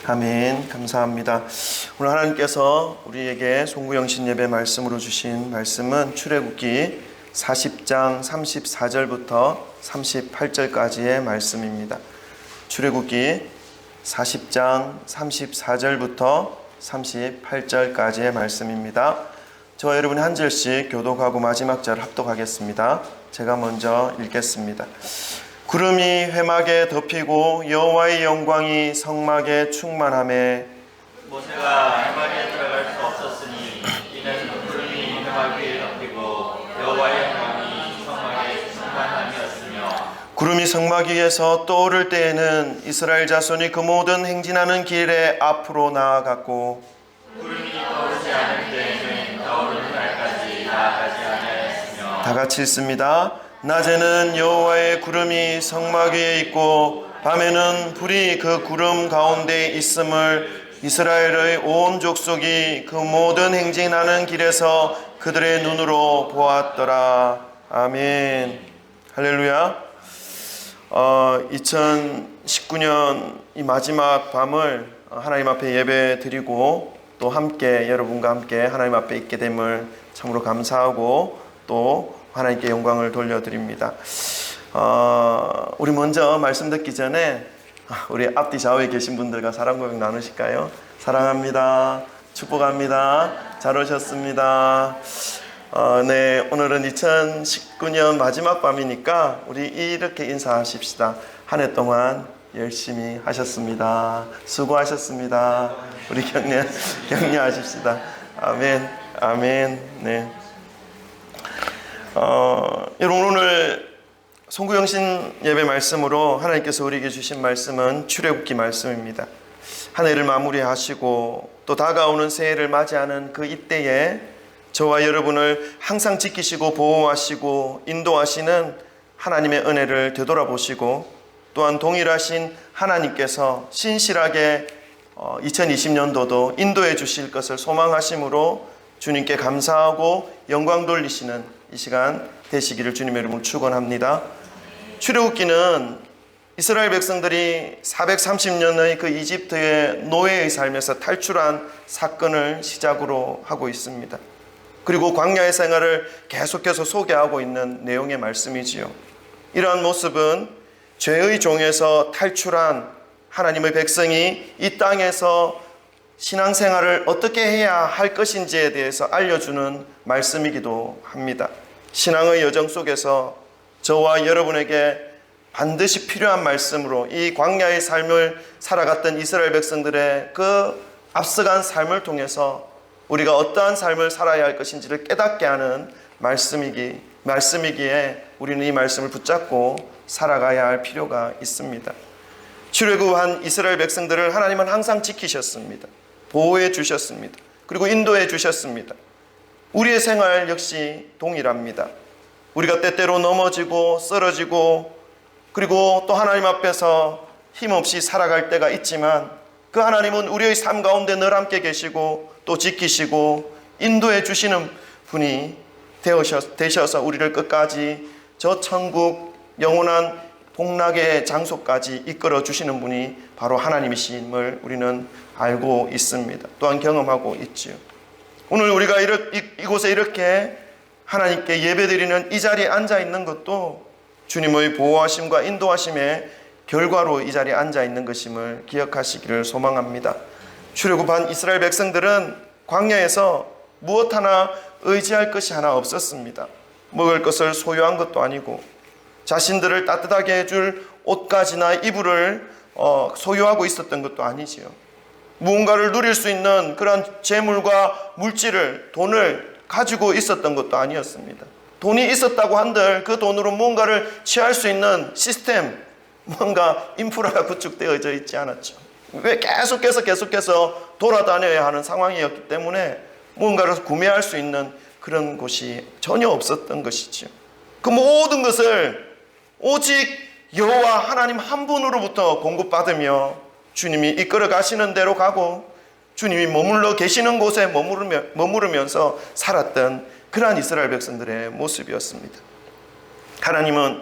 아멘. 감사합니다. 오늘 하나님께서 우리에게 송구영신 예배 말씀으로 주신 말씀은 출애굽기 40장 34절부터 38절까지의 말씀입니다. 출애굽기 40장 34절부터 38절까지의 말씀입니다. 저와 여러분이 한 절씩 교독하고 마지막 절 합독하겠습니다. 제가 먼저 읽겠습니다. 구름이 회막에 덮이고 여호와의 영광이 성막에 충만하매 모세가 회막에 들어갈 수 없었으니 이는 구름이 회막 위에 덮이고 여호와의 영광이 성막에 충만함이었으며 구름이 성막 위에서 떠오를 때에는 이스라엘 자손이 그 모든 행진하는 길에 앞으로 나아갔고 구름이 떠오르지 않을 때에는 떠오르는 날까지 나아가지 아니하였으며 다 같이 읽습니다. 낮에는 여호와의 구름이 성막 위에 있고 밤에는 불이 그 구름 가운데 있음을 이스라엘의 온 족속이 그 모든 행진하는 길에서 그들의 눈으로 보았더라. 아멘. 할렐루야. 2019년 이 마지막 밤을 하나님 앞에 예배 드리고 또 함께 여러분과 함께 하나님 앞에 있게 됨을 참으로 감사하고 또 하나님께 영광을 돌려드립니다. 우리 먼저 말씀 듣기 전에 우리 앞뒤 좌우에 계신 분들과 사랑 고백 나누실까요? 사랑합니다. 축복합니다. 잘 오셨습니다. 네, 오늘은 2019년 마지막 밤이니까 우리 이렇게 인사하십시다. 한 해 동안 열심히 하셨습니다. 수고하셨습니다. 우리 격려하십시다. 아멘, 아멘. 네. 여러분 오늘 송구영신 예배 말씀으로 하나님께서 우리에게 주신 말씀은 출애굽기 말씀입니다. 한 해를 마무리하시고 또 다가오는 새해를 맞이하는 그 이때에 저와 여러분을 항상 지키시고 보호하시고 인도하시는 하나님의 은혜를 되돌아보시고 또한 동일하신 하나님께서 신실하게 2020년도도 인도해 주실 것을 소망하심으로 주님께 감사하고 영광 돌리시는 이 시간 되시기를 주님의 이름으로 축원합니다. 출애굽기는 이스라엘 백성들이 430년의 그 이집트의 노예의 삶에서 탈출한 사건을 시작으로 하고 있습니다. 그리고 광야의 생활을 계속해서 소개하고 있는 내용의 말씀이지요. 이러한 모습은 죄의 종에서 탈출한 하나님의 백성이 이 땅에서 신앙생활을 어떻게 해야 할 것인지에 대해서 알려주는 말씀이기도 합니다. 신앙의 여정 속에서 저와 여러분에게 반드시 필요한 말씀으로 이 광야의 삶을 살아갔던 이스라엘 백성들의 그 앞서간 삶을 통해서 우리가 어떠한 삶을 살아야 할 것인지를 깨닫게 하는 말씀이기에 우리는 이 말씀을 붙잡고 살아가야 할 필요가 있습니다. 출애굽한 이스라엘 백성들을 하나님은 항상 지키셨습니다. 보호해 주셨습니다. 그리고 인도해 주셨습니다. 우리의 생활 역시 동일합니다. 우리가 때때로 넘어지고 쓰러지고 그리고 또 하나님 앞에서 힘없이 살아갈 때가 있지만 그 하나님은 우리의 삶 가운데 늘 함께 계시고 또 지키시고 인도해 주시는 분이 되셔서 우리를 끝까지 저 천국 영원한 복락의 장소까지 이끌어 주시는 분이 바로 하나님이심을 우리는 알고 있습니다. 또한 경험하고 있지요. 오늘 우리가 이곳에 이렇게 하나님께 예배드리는 이 자리에 앉아 있는 것도 주님의 보호하심과 인도하심의 결과로 이 자리에 앉아 있는 것임을 기억하시기를 소망합니다. 출애굽한 이스라엘 백성들은 광야에서 무엇 하나 의지할 것이 하나 없었습니다. 먹을 것을 소유한 것도 아니고 자신들을 따뜻하게 해줄 옷가지나 이불을 소유하고 있었던 것도 아니지요. 무언가를 누릴 수 있는 그런 재물과 물질을, 돈을 가지고 있었던 것도 아니었습니다. 돈이 있었다고 한들 그 돈으로 무언가를 취할 수 있는 시스템, 뭔가 인프라가 구축되어져 있지 않았죠. 왜 계속해서 돌아다녀야 하는 상황이었기 때문에 무언가를 구매할 수 있는 그런 곳이 전혀 없었던 것이죠. 그 모든 것을 오직 여호와 하나님 한 분으로부터 공급받으며 주님이 이끌어 가시는 대로 가고 주님이 머물러 계시는 곳에 머무르면서 살았던 그러한 이스라엘 백성들의 모습이었습니다. 하나님은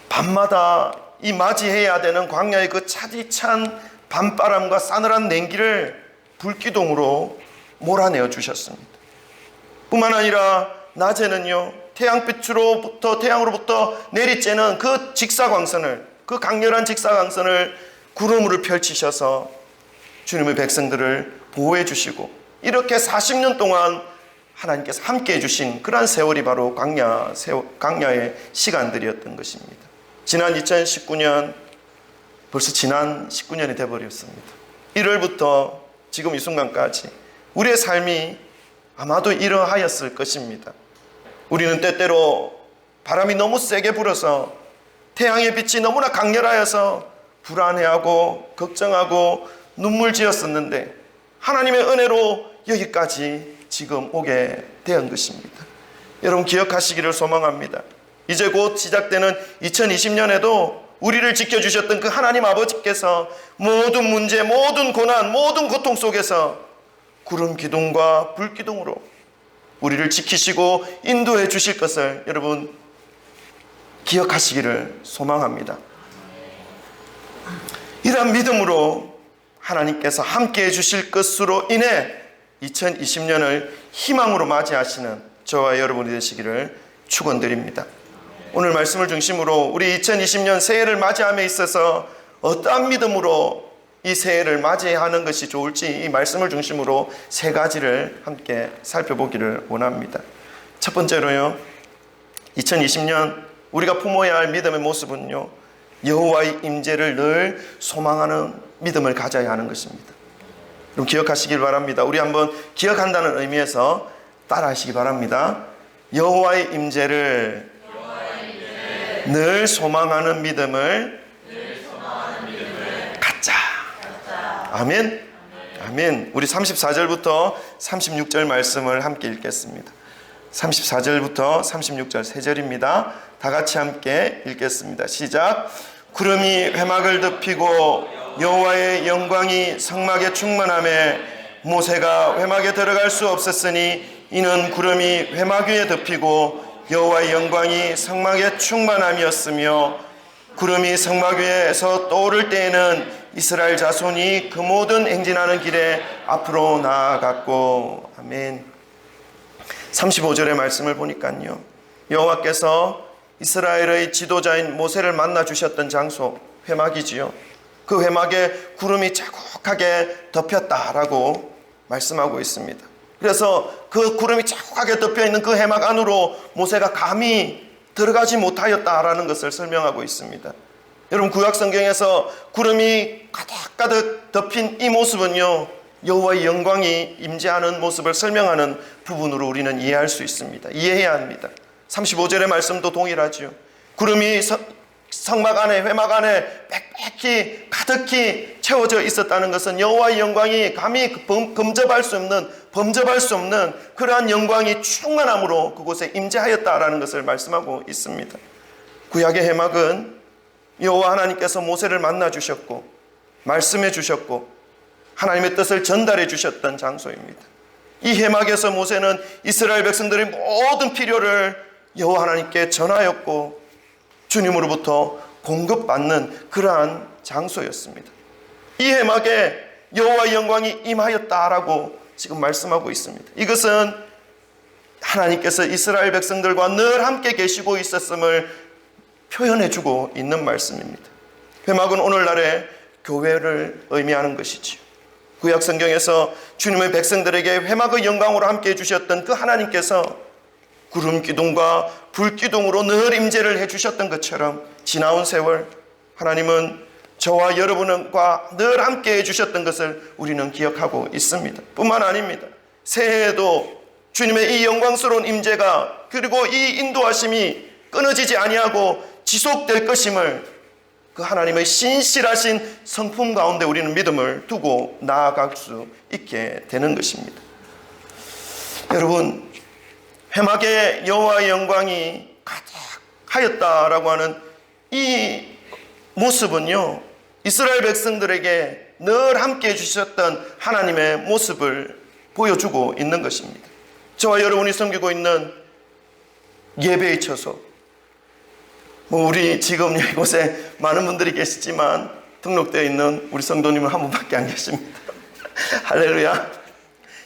밤마다 이 맞이해야 되는 광야의 그 차디찬 밤바람과 싸늘한 냉기를 불기둥으로 몰아내어 주셨습니다. 뿐만 아니라 낮에는요, 태양으로부터 내리쬐는 그 직사광선을, 그 강렬한 직사광선을 구름으로 펼치셔서 주님의 백성들을 보호해 주시고, 이렇게 40년 동안 하나님께서 함께 해주신 그러한 세월이 바로 광야의 시간들이었던 것입니다. 지난 2019년, 벌써 지난 19년이 되어버렸습니다. 1월부터 지금 이 순간까지 우리의 삶이 아마도 이러하였을 것입니다. 우리는 때때로 바람이 너무 세게 불어서, 태양의 빛이 너무나 강렬하여서 불안해하고 걱정하고 눈물 지었었는데, 하나님의 은혜로 여기까지 지금 오게 된 것입니다. 여러분 기억하시기를 소망합니다. 이제 곧 시작되는 2020년에도 우리를 지켜주셨던 그 하나님 아버지께서 모든 문제, 모든 고난, 모든 고통 속에서 구름 기둥과 불 기둥으로 우리를 지키시고 인도해 주실 것을 여러분 기억하시기를 소망합니다. 이러한 믿음으로 하나님께서 함께 해주실 것으로 인해 2020년을 희망으로 맞이하시는 저와 여러분이 되시기를 축원드립니다. 오늘 말씀을 중심으로 우리 2020년 새해를 맞이함에 있어서 어떠한 믿음으로 이 새해를 맞이하는 것이 좋을지, 이 말씀을 중심으로 세 가지를 함께 살펴보기를 원합니다. 첫 번째로요, 2020년 우리가 품어야 할 믿음의 모습은요, 여호와의 임재를 늘 소망하는 믿음을 가져야 하는 것입니다. 그럼 기억하시길 바랍니다. 우리 한번 기억한다는 의미에서 따라하시기 바랍니다. 여호와의 임재를 늘 소망하는 믿음을 갖자. 아멘. 아멘. 우리 34절부터 36절 말씀을 함께 읽겠습니다. 34절부터 36절 세 절입니다. 다 같이 함께 읽겠습니다. 시작. 구름이 회막을 덮이고 여호와의 영광이 성막에 충만하며 모세가 회막에 들어갈 수 없었으니 이는 구름이 회막 위에 덮이고 여호와의 영광이 성막에 충만함이었으며, 구름이 성막 위에서 떠오를 때에는 이스라엘 자손이 그 모든 행진하는 길에 앞으로 나아갔고. 아멘. 35절의 말씀을 보니까요, 여호와께서 이스라엘의 지도자인 모세를 만나 주셨던 장소 회막이지요. 그 회막에 구름이 자국하게 덮였다라고 말씀하고 있습니다. 그래서 그 구름이 자국하게 덮여있는 그 회막 안으로 모세가 감히 들어가지 못하였다라는 것을 설명하고 있습니다. 여러분 구약성경에서 구름이 가득가득 덮인 이 모습은요, 여호와의 영광이 임재하는 모습을 설명하는 부분으로 우리는 이해할 수 있습니다. 이해해야 합니다. 35절의 말씀도 동일하죠. 구름이 성막 안에, 회막 안에 빽빽히 가득히 채워져 있었다는 것은 여호와의 영광이 감히 범접할 수 없는 그러한 영광이 충만함으로 그곳에 임재하였다라는 것을 말씀하고 있습니다. 구약의 회막은 여호와 하나님께서 모세를 만나 주셨고 말씀해 주셨고 하나님의 뜻을 전달해 주셨던 장소입니다. 이 회막에서 모세는 이스라엘 백성들의 모든 필요를 여호와 하나님께 전하였고 주님으로부터 공급받는 그러한 장소였습니다. 이 회막에 여호와의 영광이 임하였다라고 지금 말씀하고 있습니다. 이것은 하나님께서 이스라엘 백성들과 늘 함께 계시고 있었음을 표현해주고 있는 말씀입니다. 회막은 오늘날의 교회를 의미하는 것이지요. 구약 성경에서 주님의 백성들에게 회막의 영광으로 함께 해주셨던 그 하나님께서 구름 기둥과 불 기둥으로 늘 임재를 해주셨던 것처럼 지나온 세월 하나님은 저와 여러분과 늘 함께 해주셨던 것을 우리는 기억하고 있습니다. 뿐만 아닙니다. 새해에도 주님의 이 영광스러운 임재가 그리고 이 인도하심이 끊어지지 아니하고 지속될 것임을 그 하나님의 신실하신 성품 가운데 우리는 믿음을 두고 나아갈 수 있게 되는 것입니다. 여러분 회막에 여호와의 영광이 가득하였다라고 하는 이 모습은요, 이스라엘 백성들에게 늘 함께 해주셨던 하나님의 모습을 보여주고 있는 것입니다. 저와 여러분이 섬기고 있는 예배의 처소, 우리 지금 이곳에 많은 분들이 계시지만 등록되어 있는 우리 성도님은 한 분밖에 안 계십니다. 할렐루야.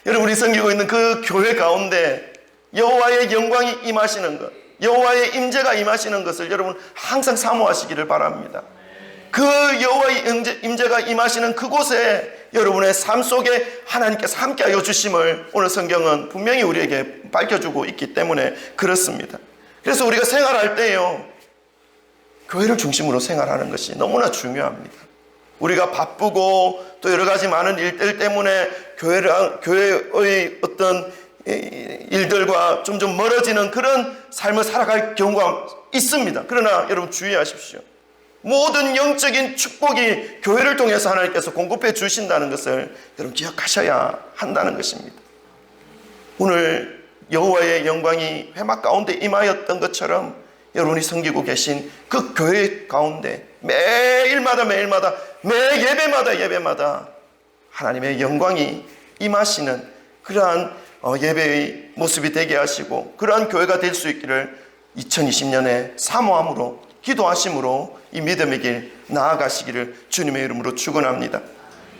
여러분, 우리 섬기고 있는 그 교회 가운데 여호와의 영광이 임하시는 것, 여호와의 임재가 임하시는 것을 여러분 항상 사모하시기를 바랍니다. 그 여호와의 임재가 임하시는 그곳에 여러분의 삶 속에 하나님께서 함께하여 주심을 오늘 성경은 분명히 우리에게 밝혀주고 있기 때문에 그렇습니다. 그래서 우리가 생활할 때요, 교회를 중심으로 생활하는 것이 너무나 중요합니다. 우리가 바쁘고 또 여러 가지 많은 일들 때문에 교회의 어떤 일들과 점점 멀어지는 그런 삶을 살아갈 경우가 있습니다. 그러나 여러분 주의하십시오. 모든 영적인 축복이 교회를 통해서 하나님께서 공급해 주신다는 것을 여러분 기억하셔야 한다는 것입니다. 오늘 여호와의 영광이 회막 가운데 임하였던 것처럼 여러분이 섬기고 계신 그 교회 가운데 매일마다 매 예배마다 하나님의 영광이 임하시는 그러한 예배의 모습이 되게 하시고 그러한 교회가 될 수 있기를 2020년에 사모함으로 기도하심으로 이 믿음의 길 나아가시기를 주님의 이름으로 축원합니다.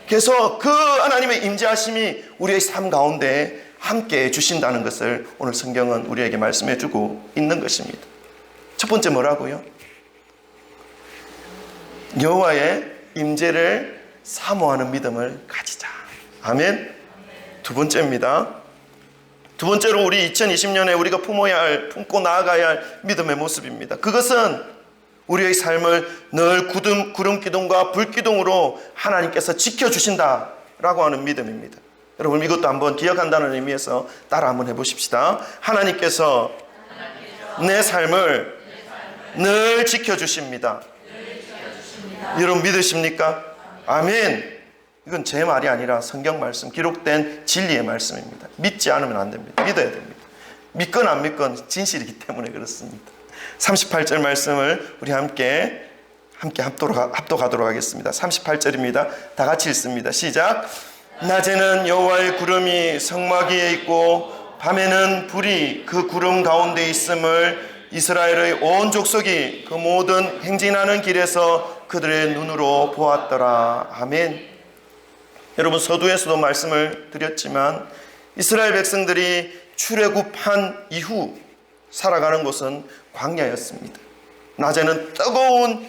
그래서 그 하나님의 임재하심이 우리의 삶 가운데 함께 주신다는 것을 오늘 성경은 우리에게 말씀해 주고 있는 것입니다. 첫 번째 뭐라고요? 여호와의 임재를 사모하는 믿음을 가지자. 아멘. 두 번째입니다. 두 번째로 우리 2020년에 우리가 품고 나아가야 할 믿음의 모습입니다. 그것은 우리의 삶을 늘 구름 기둥과 불 기둥으로 하나님께서 지켜주신다라고 하는 믿음입니다. 여러분 이것도 한번 기억한다는 의미에서 따라 한번 해보십시다. 하나님께서 내 삶을 늘 지켜주십니다. 여러분 믿으십니까? 아멘. 이건 제 말이 아니라 성경 말씀, 기록된 진리의 말씀입니다. 믿지 않으면 안 됩니다. 믿어야 됩니다. 믿건 안 믿건 진실이기 때문에 그렇습니다. 38절 말씀을 우리 함께 합독하도록 하겠습니다. 38절입니다. 다 같이 읽습니다. 시작. 낮에는 여호와의 구름이 성막 위에 있고 밤에는 불이 그 구름 가운데 있음을 이스라엘의 온 족속이 그 모든 행진하는 길에서 그들의 눈으로 보았더라. 아멘. 여러분 서두에서도 말씀을 드렸지만 이스라엘 백성들이 출애굽한 이후 살아가는 곳은 광야였습니다. 낮에는 뜨거운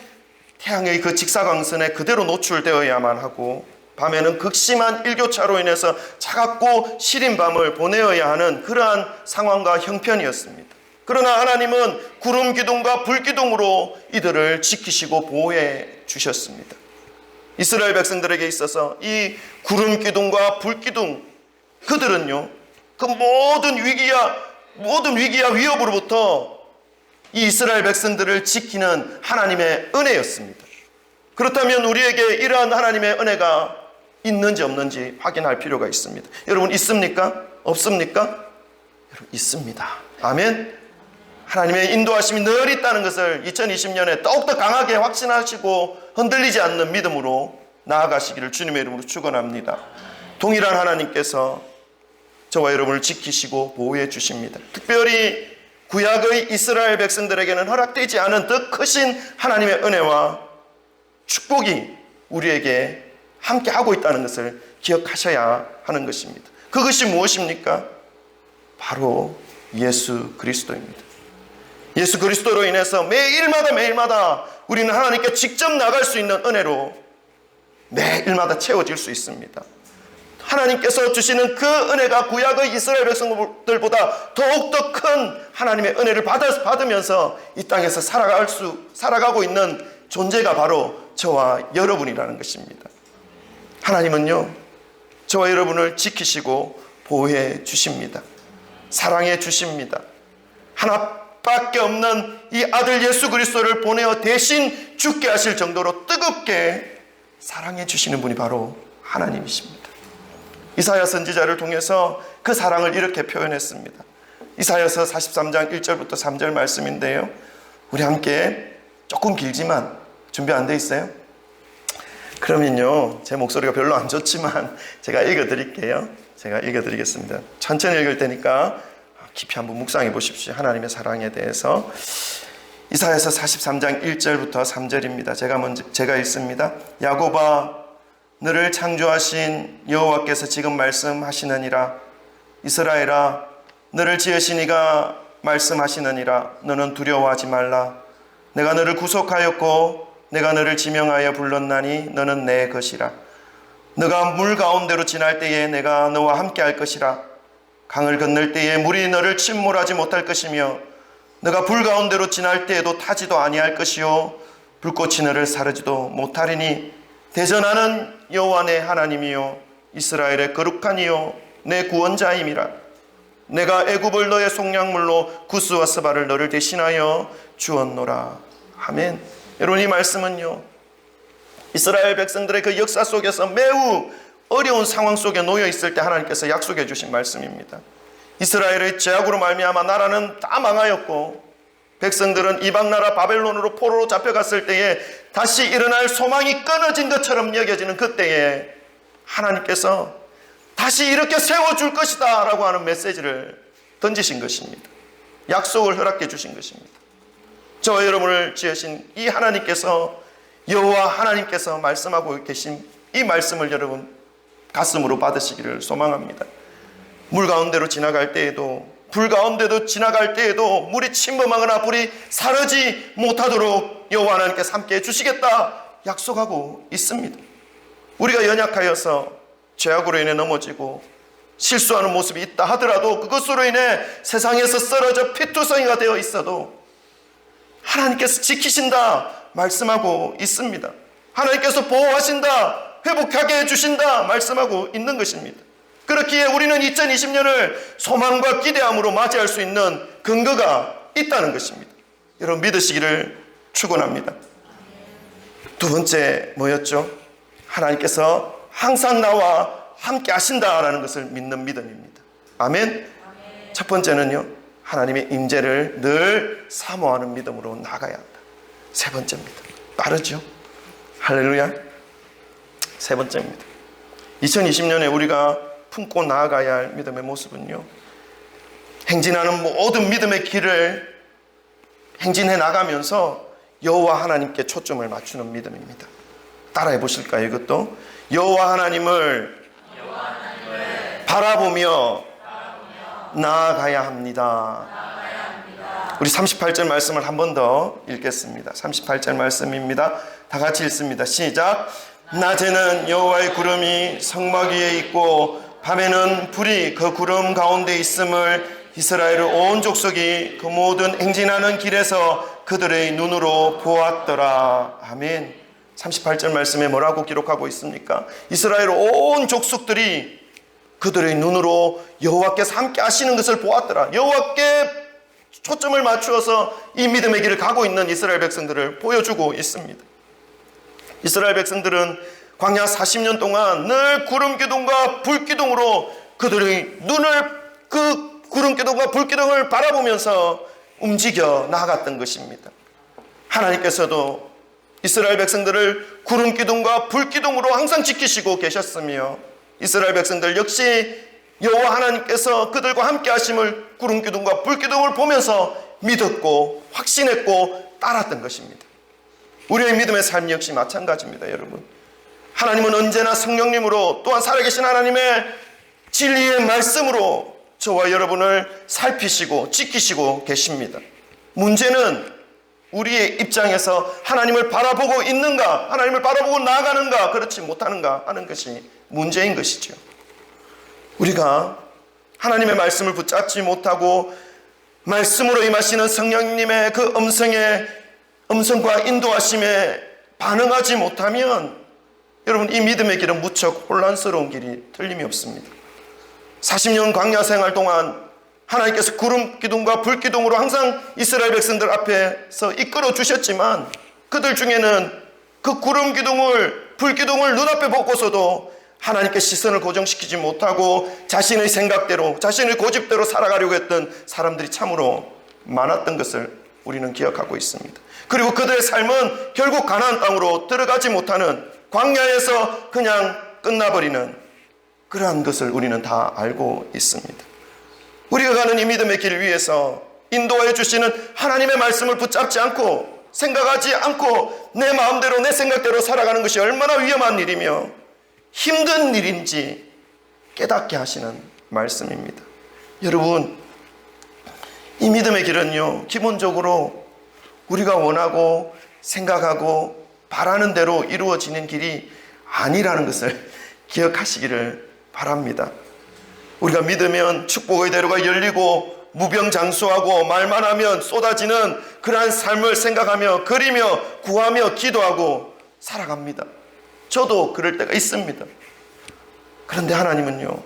태양의 그 직사광선에 그대로 노출되어야만 하고 밤에는 극심한 일교차로 인해서 차갑고 시린 밤을 보내어야 하는 그러한 상황과 형편이었습니다. 그러나 하나님은 구름 기둥과 불 기둥으로 이들을 지키시고 보호해 주셨습니다. 이스라엘 백성들에게 있어서 이 구름 기둥과 불 기둥, 그들은요 그 모든 위기와 위협으로부터 이 이스라엘 백성들을 지키는 하나님의 은혜였습니다. 그렇다면 우리에게 이러한 하나님의 은혜가 있는지 없는지 확인할 필요가 있습니다. 여러분 있습니까? 없습니까? 여러분 있습니다. 아멘. 하나님의 인도하심이 늘 있다는 것을 2020년에 더욱더 강하게 확신하시고 흔들리지 않는 믿음으로 나아가시기를 주님의 이름으로 축원합니다. 동일한 하나님께서 저와 여러분을 지키시고 보호해 주십니다. 특별히 구약의 이스라엘 백성들에게는 허락되지 않은 더 크신 하나님의 은혜와 축복이 우리에게 함께 하고 있다는 것을 기억하셔야 하는 것입니다. 그것이 무엇입니까? 바로 예수 그리스도입니다. 예수 그리스도로 인해서 매일마다 우리는 하나님께 직접 나갈 수 있는 은혜로 매일마다 채워질 수 있습니다. 하나님께서 주시는 그 은혜가 구약의 이스라엘 백성들보다 더욱더 큰 하나님의 은혜를 받으면서 이 땅에서 살아가고 있는 존재가 바로 저와 여러분이라는 것입니다. 하나님은요 저와 여러분을 지키시고 보호해 주십니다. 사랑해 주십니다. 하나밖에 없는 이 아들 예수 그리스도를 보내어 대신 죽게 하실 정도로 뜨겁게 사랑해 주시는 분이 바로 하나님이십니다. 이사야 선지자를 통해서 그 사랑을 이렇게 표현했습니다. 이사야서 43장 1절부터 3절 말씀인데요, 우리 함께 조금 길지만 준비 안 돼 있어요? 그러면요 제 목소리가 별로 안 좋지만 제가 읽어드릴게요. 제가 읽어드리겠습니다. 천천히 읽을 테니까 깊이 한번 묵상해 보십시오. 하나님의 사랑에 대해서. 이사야서 43장 1절부터 3절입니다. 제가 읽습니다. 야곱아, 너를 창조하신 여호와께서 지금 말씀하시느니라. 이스라엘아, 너를 지으신 이가 말씀하시느니라. 너는 두려워하지 말라. 내가 너를 구속하였고 내가 너를 지명하여 불렀나니 너는 내 것이라. 너가 물 가운데로 지날 때에 내가 너와 함께 할 것이라. 강을 건널 때에 물이 너를 침몰하지 못할 것이며 너가 불 가운데로 지날 때에도 타지도 아니할 것이요 불꽃이 너를 사르지도 못하리니 대전하는 여호와 내 하나님이요 이스라엘의 거룩한 이요 내 구원자임이라. 내가 애굽을 너의 속량물로 구스와 스바를 너를 대신하여 주었노라. 아멘. 여러분, 이 말씀은요, 이스라엘 백성들의 그 역사 속에서 매우 어려운 상황 속에 놓여 있을 때 하나님께서 약속해 주신 말씀입니다. 이스라엘의 죄악으로 말미암아 나라는 다 망하였고 백성들은 이방 나라 바벨론으로 포로로 잡혀갔을 때에 다시 일어날 소망이 끊어진 것처럼 여겨지는 그때에 하나님께서 다시 이렇게 세워줄 것이다 라고 하는 메시지를 던지신 것입니다. 약속을 허락해 주신 것입니다. 저와 여러분을 지으신 이 하나님께서, 여호와 하나님께서 말씀하고 계신 이 말씀을 여러분 가슴으로 받으시기를 소망합니다. 물 가운데로 지나갈 때에도, 불 가운데도 지나갈 때에도 물이 침범하거나 불이 사르지 못하도록 여호와 하나님께서 함께 해주시겠다 약속하고 있습니다. 우리가 연약하여서 죄악으로 인해 넘어지고 실수하는 모습이 있다 하더라도 그것으로 인해 세상에서 쓰러져 피투성이가 되어 있어도 하나님께서 지키신다 말씀하고 있습니다. 하나님께서 보호하신다, 회복하게 해주신다 말씀하고 있는 것입니다. 그렇기에 우리는 2020년을 소망과 기대함으로 맞이할 수 있는 근거가 있다는 것입니다. 여러분, 믿으시기를 축원합니다. 두 번째 뭐였죠? 하나님께서 항상 나와 함께 하신다라는 것을 믿는 믿음입니다. 아멘. 첫 번째는요, 하나님의 임재를 늘 사모하는 믿음으로 나가야 한다. 세 번째입니다. 빠르죠? 할렐루야. 세 번째입니다. 2020년에 우리가 품고 나아가야 할 믿음의 모습은요, 행진하는 모든 믿음의 길을 행진해 나가면서 여호와 하나님께 초점을 맞추는 믿음입니다. 따라해 보실까요? 이것도 여호와 하나님을 바라보며 나아가야 합니다. 우리 38절 말씀을 한 번 더 읽겠습니다. 38절 말씀입니다. 다 같이 읽습니다. 시작. 낮에는 여호와의 구름이 성막 위에 있고 밤에는 불이 그 구름 가운데 있음을 이스라엘의 온 족속이 그 모든 행진하는 길에서 그들의 눈으로 보았더라. 아멘. 38절 말씀에 뭐라고 기록하고 있습니까? 이스라엘 온 족속들이 그들의 눈으로 여호와께서 함께 하시는 것을 보았더라. 여호와께 초점을 맞추어서 이 믿음의 길을 가고 있는 이스라엘 백성들을 보여주고 있습니다. 이스라엘 백성들은 광야 40년 동안 늘 구름기둥과 불기둥으로 그들의 눈을 그 구름기둥과 불기둥을 바라보면서 움직여 나아갔던 것입니다. 하나님께서도 이스라엘 백성들을 구름기둥과 불기둥으로 항상 지키시고 계셨으며 이스라엘 백성들 역시 여호와 하나님께서 그들과 함께 하심을 구름기둥과 불기둥을 보면서 믿었고 확신했고 따랐던 것입니다. 우리의 믿음의 삶 역시 마찬가지입니다. 여러분, 하나님은 언제나 성령님으로 또한 살아계신 하나님의 진리의 말씀으로 저와 여러분을 살피시고 지키시고 계십니다. 문제는 우리의 입장에서 하나님을 바라보고 있는가, 하나님을 바라보고 나아가는가, 그렇지 못하는가 하는 것이 문제인 것이죠. 우리가 하나님의 말씀을 붙잡지 못하고 말씀으로 임하시는 성령님의 그 음성과 인도하심에 반응하지 못하면 여러분, 이 믿음의 길은 무척 혼란스러운 길이 틀림이 없습니다. 40년 광야 생활 동안 하나님께서 구름 기둥과 불 기둥으로 항상 이스라엘 백성들 앞에서 이끌어 주셨지만 그들 중에는 그 구름 기둥을, 불 기둥을 눈앞에 보고서도 하나님께 시선을 고정시키지 못하고 자신의 생각대로, 자신의 고집대로 살아가려고 했던 사람들이 참으로 많았던 것을 우리는 기억하고 있습니다. 그리고 그들의 삶은 결국 가나안 땅으로 들어가지 못하는, 광야에서 그냥 끝나버리는 그러한 것을 우리는 다 알고 있습니다. 우리가 가는 이 믿음의 길 위에서 인도해 주시는 하나님의 말씀을 붙잡지 않고 생각하지 않고 내 마음대로 내 생각대로 살아가는 것이 얼마나 위험한 일이며 힘든 일인지 깨닫게 하시는 말씀입니다. 여러분, 이 믿음의 길은요, 기본적으로 우리가 원하고 생각하고 바라는 대로 이루어지는 길이 아니라는 것을 기억하시기를 바랍니다. 우리가 믿으면 축복의 대로가 열리고 무병장수하고 말만 하면 쏟아지는 그러한 삶을 생각하며 그리며 구하며 기도하고 살아갑니다. 저도 그럴 때가 있습니다. 그런데 하나님은요,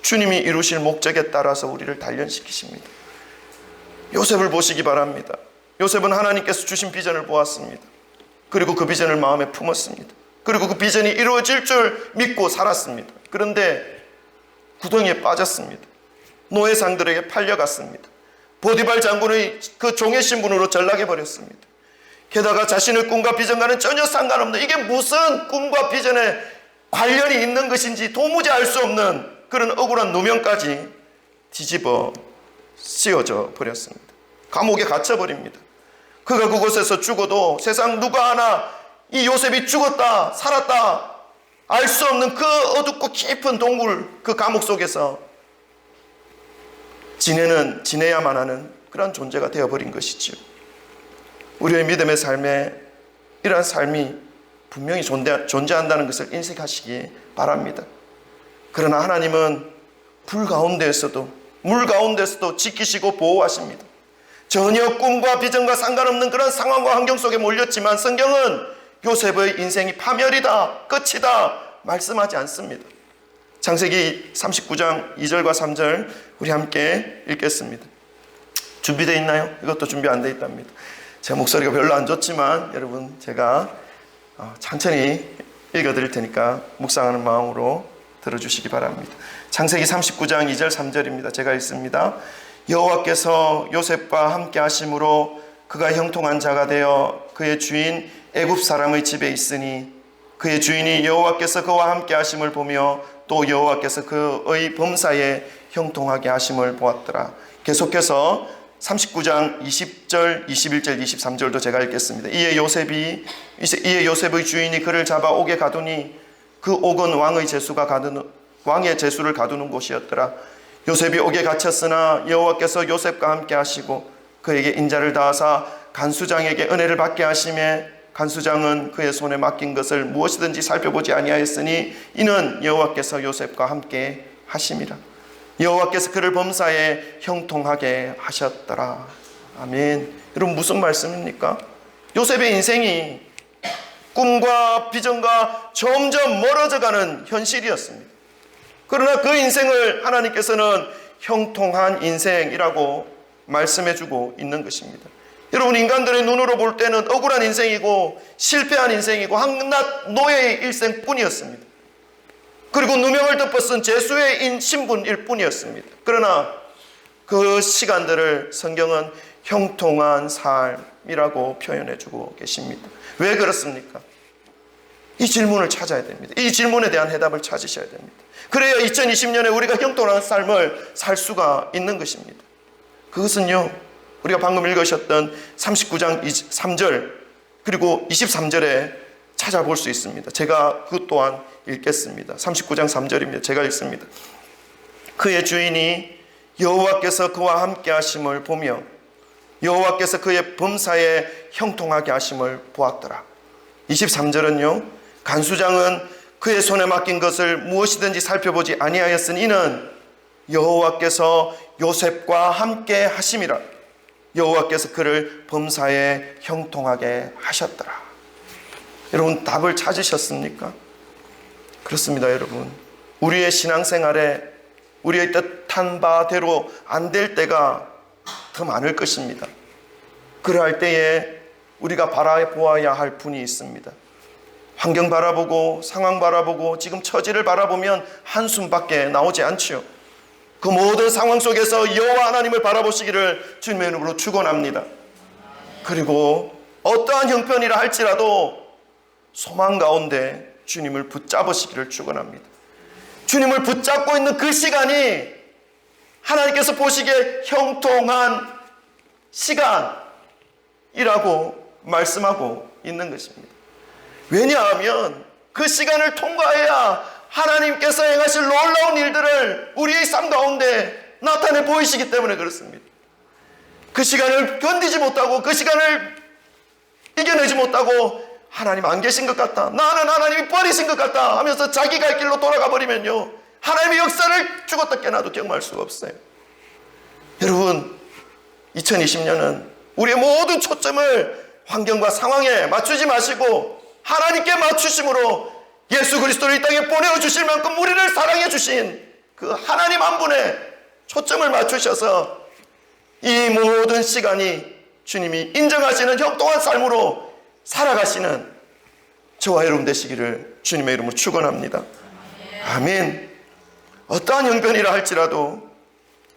주님이 이루실 목적에 따라서 우리를 단련시키십니다. 요셉을 보시기 바랍니다. 요셉은 하나님께서 주신 비전을 보았습니다. 그리고 그 비전을 마음에 품었습니다. 그리고 그 비전이 이루어질 줄 믿고 살았습니다. 그런데 구덩이에 빠졌습니다. 노예상들에게 팔려갔습니다. 보디발 장군의 그 종의 신분으로 전락해 버렸습니다. 게다가 자신의 꿈과 비전과는 전혀 상관없는, 이게 무슨 꿈과 비전에 관련이 있는 것인지 도무지 알 수 없는 그런 억울한 누명까지 뒤집어 씌워져 버렸습니다. 감옥에 갇혀버립니다. 그가 그곳에서 죽어도 세상 누가 하나 이 요셉이 죽었다 살았다 알 수 없는 그 어둡고 깊은 동굴, 그 감옥 속에서 지내야만 하는 그런 존재가 되어버린 것이지요. 우리의 믿음의 삶에 이러한 삶이 분명히 존재한다는 것을 인식하시기 바랍니다. 그러나 하나님은 불 가운데에서도 물 가운데서도 지키시고 보호하십니다. 전혀 꿈과 비전과 상관없는 그런 상황과 환경 속에 몰렸지만 성경은 요셉의 인생이 파멸이다, 끝이다 말씀하지 않습니다. 창세기 39장 2절과 3절 우리 함께 읽겠습니다. 준비되어 있나요? 이것도 준비 안 되어 있답니다. 제 목소리가 별로 안 좋지만 여러분, 제가 천천히 읽어드릴 테니까 묵상하는 마음으로 들어주시기 바랍니다. 창세기 39장 2절 3절입니다. 제가 읽습니다. 여호와께서 요셉과 함께 하심으로 그가 형통한 자가 되어 그의 주인 애굽 사람의 집에 있으니 그의 주인이 여호와께서 그와 함께 하심을 보며 또 여호와께서 그의 범사에 형통하게 하심을 보았더라. 계속해서 39장 20절, 21절, 23절도 제가 읽겠습니다. 이에 요셉의 주인이 그를 잡아 옥에 가두니 그 옥은 왕의 제수를 가두는 곳이었더라. 요셉이 옥에 갇혔으나 여호와께서 요셉과 함께 하시고 그에게 인자를 다하사 간수장에게 은혜를 받게 하시매 간수장은 그의 손에 맡긴 것을 무엇이든지 살펴보지 아니하였으니 이는 여호와께서 요셉과 함께 하심이라. 여호와께서 그를 범사에 형통하게 하셨더라. 아멘. 여러분, 무슨 말씀입니까? 요셉의 인생이 꿈과 비전과 점점 멀어져가는 현실이었습니다. 그러나 그 인생을 하나님께서는 형통한 인생이라고 말씀해주고 있는 것입니다. 여러분, 인간들의 눈으로 볼 때는 억울한 인생이고 실패한 인생이고 한낱 노예의 일생뿐이었습니다. 그리고 누명을 덮어쓴 제수의 신분일 뿐이었습니다. 그러나 그 시간들을 성경은 형통한 삶이라고 표현해주고 계십니다. 왜 그렇습니까? 이 질문을 찾아야 됩니다. 이 질문에 대한 해답을 찾으셔야 됩니다. 그래야 2020년에 우리가 형통한 삶을 살 수가 있는 것입니다. 그것은요, 우리가 방금 읽으셨던 39장 3절 그리고 23절에 찾아볼 수 있습니다. 제가 그 또한 읽겠습니다. 39장 3절입니다. 제가 읽습니다. 그의 주인이 여호와께서 그와 함께 하심을 보며 여호와께서 그의 범사에 형통하게 하심을 보았더라. 23절은요, 간수장은 그의 손에 맡긴 것을 무엇이든지 살펴보지 아니하였으니 이는 여호와께서 요셉과 함께 하심이라. 여호와께서 그를 범사에 형통하게 하셨더라. 여러분, 답을 찾으셨습니까? 그렇습니다. 여러분, 우리의 신앙생활에 우리의 뜻한 바대로 안 될 때가 더 많을 것입니다. 그러할 때에 우리가 바라보아야 할 분이 있습니다. 환경 바라보고 상황 바라보고 지금 처지를 바라보면 한숨밖에 나오지 않지요. 그 모든 상황 속에서 여호와 하나님을 바라보시기를 주님의 이름으로 축원합니다. 그리고 어떠한 형편이라 할지라도 소망 가운데 주님을 붙잡으시기를 축원합니다. 주님을 붙잡고 있는 그 시간이 하나님께서 보시기에 형통한 시간이라고 말씀하고 있는 것입니다. 왜냐하면 그 시간을 통과해야 하나님께서 행하실 놀라운 일들을 우리의 삶 가운데 나타내 보이시기 때문에 그렇습니다. 그 시간을 견디지 못하고 그 시간을 이겨내지 못하고 하나님 안 계신 것 같다, 나는 하나님이 버리신 것 같다 하면서 자기 갈 길로 돌아가 버리면요, 하나님의 역사를 죽었다 깨나도 경험할 수가 없어요. 여러분, 2020년은 우리의 모든 초점을 환경과 상황에 맞추지 마시고 하나님께 맞추심으로 예수 그리스도를 이 땅에 보내주실 만큼 우리를 사랑해 주신 그 하나님 한 분에 초점을 맞추셔서 이 모든 시간이 주님이 인정하시는 형통한 삶으로 살아가시는 저와 여러분 되시기를 주님의 이름으로 축원합니다. 아멘. 어떠한 형편이라 할지라도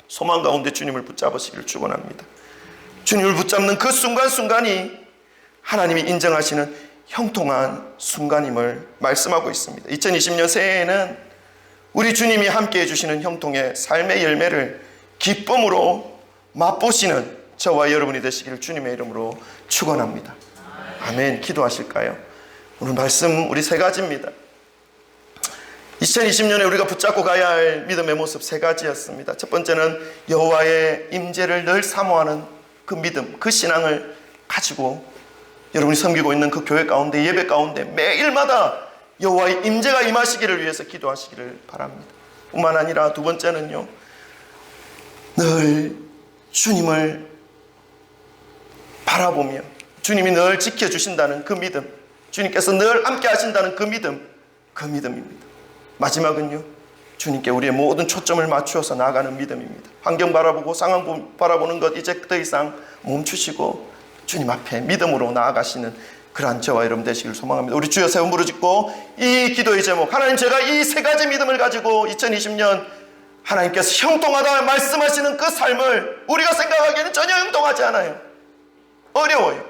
소망 가운데 주님을 붙잡으시기를 축원합니다. 주님을 붙잡는 그 순간순간이 하나님이 인정하시는 형통한 순간임을 말씀하고 있습니다. 2020년 새해에는 우리 주님이 함께 해주시는 형통의 삶의 열매를 기쁨으로 맛보시는 저와 여러분이 되시기를 주님의 이름으로 축원합니다. 아멘. 기도하실까요? 오늘 말씀 우리 세 가지입니다. 2020년에 우리가 붙잡고 가야 할 믿음의 모습 세 가지였습니다. 첫 번째는 여호와의 임재를 늘 사모하는 그 믿음, 그 신앙을 가지고 여러분이 섬기고 있는 그 교회 가운데, 예배 가운데 매일마다 여호와의 임재가 임하시기를 위해서 기도하시기를 바랍니다. 뿐만 아니라 두 번째는요, 늘 주님을 바라보며 주님이 늘 지켜주신다는 그 믿음, 주님께서 늘 함께 하신다는 그 믿음입니다. 마지막은요, 주님께 우리의 모든 초점을 맞추어서 나아가는 믿음입니다. 환경 바라보고 상황 바라보는 것 이제 더 이상 멈추시고 주님 앞에 믿음으로 나아가시는 그러한 저와 여러분 되시길 소망합니다. 우리 주여 세 번 부르짖고 이 기도의 제목, 하나님 제가 이 세 가지 믿음을 가지고 2020년 하나님께서 형통하다 말씀하시는 그 삶을 우리가 생각하기에는 전혀 형통하지 않아요. 어려워요.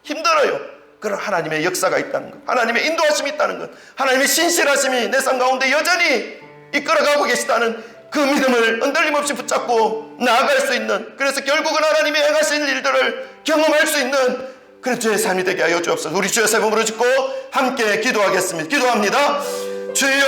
힘들어요. 그런 하나님의 역사가 있다는 것, 하나님의 인도하심이 있다는 것, 하나님의 신실하심이 내 삶 가운데 여전히 이끌어가고 계시다는 그 믿음을 흔들림 없이 붙잡고 나아갈 수 있는, 그래서 결국은 하나님이 행하신 일들을 경험할 수 있는 그런 주의 삶이 되게 하여 주옵소서. 우리 주여 세 번 부르짖고 함께 기도하겠습니다. 기도합니다. 주여